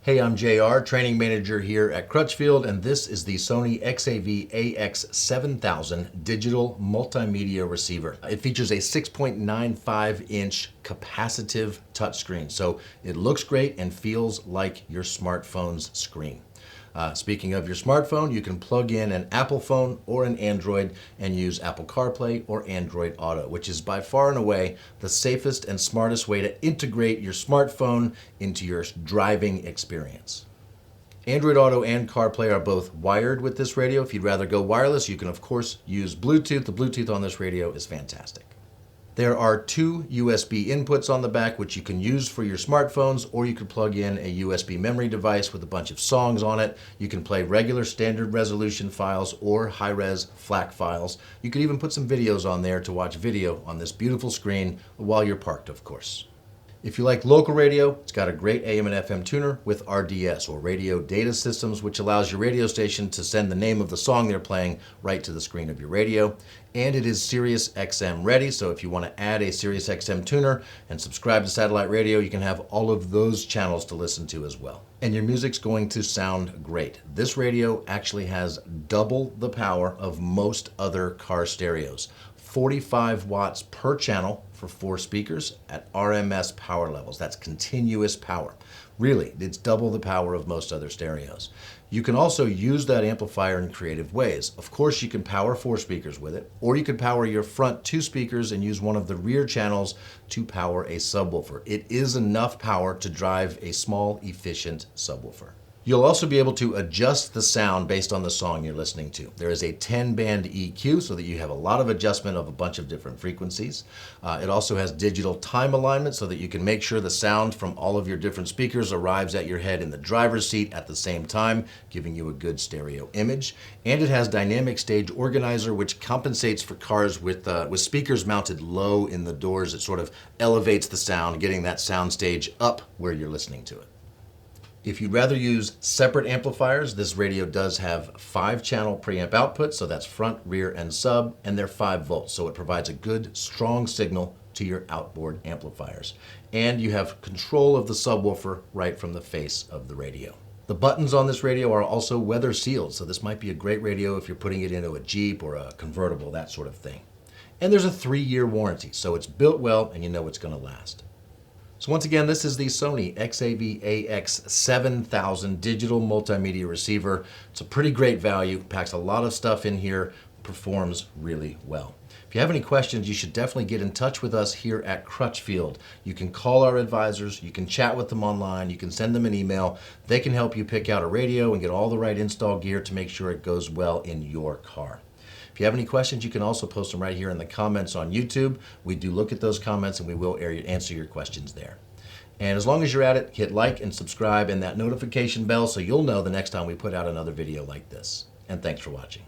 Hey, I'm JR, training manager here at Crutchfield, and this is the Sony XAV-AX7000 digital multimedia receiver. It features a 6.95-inch capacitive touchscreen, so it looks great and feels like your smartphone's screen. Speaking of your smartphone, you can plug in an Apple phone or an Android and use Apple CarPlay or Android Auto, which is by far and away the safest and smartest way to integrate your smartphone into your driving experience. Android Auto and CarPlay are both wired with this radio. If you'd rather go wireless, you can of course use Bluetooth. The Bluetooth on this radio is fantastic. There are two USB inputs on the back, which you can use for your smartphones, or you could plug in a USB memory device with a bunch of songs on it. You can play regular standard resolution files or high-res FLAC files. You could even put some videos on there to watch video on this beautiful screen while you're parked, of course. If you like local radio, it's got a great AM and FM tuner with RDS, or radio data systems, which allows your radio station to send the name of the song they're playing right to the screen of your radio. And it is Sirius XM ready, so if you want to add a Sirius XM tuner and subscribe to satellite radio, you can have all of those channels to listen to as well. And your music's going to sound great. This radio actually has double the power of most other car stereos. 45 watts per channel for 4 speakers at RMS power levels. That's continuous power. Really, it's double the power of most other stereos. You can also use that amplifier in creative ways. Of course, you can power 4 speakers with it, or you could power your front 2 speakers and use one of the rear channels to power a subwoofer. It is enough power to drive a small, efficient subwoofer. You'll also be able to adjust the sound based on the song you're listening to. There is a 10-band EQ so that you have a lot of adjustment of a bunch of different frequencies. It also has digital time alignment so that you can make sure the sound from all of your different speakers arrives at your head in the driver's seat at the same time, giving you a good stereo image. And it has dynamic stage organizer, which compensates for cars with speakers mounted low in the doors. It sort of elevates the sound, getting that sound stage up where you're listening to it. If you'd rather use separate amplifiers, this radio does have 5-channel preamp outputs, so that's front, rear, and sub, and they're 5 volts, so it provides a good, strong signal to your outboard amplifiers. And you have control of the subwoofer right from the face of the radio. The buttons on this radio are also weather sealed, so this might be a great radio if you're putting it into a Jeep or a convertible, that sort of thing. And there's a 3-year warranty, so it's built well and you know it's going to last. So once again, this is the Sony XAV-AX7000 digital multimedia receiver. It's a pretty great value, packs a lot of stuff in here, performs really well. If you have any questions, you should definitely get in touch with us here at Crutchfield. You can call our advisors, you can chat with them online, you can send them an email. They can help you pick out a radio and get all the right install gear to make sure it goes well in your car. If you have any questions, you can also post them right here in the comments on YouTube. We do look at those comments and we will answer your questions there. And as long as you're at it, hit like and subscribe and that notification bell so you'll know the next time we put out another video like this. And thanks for watching.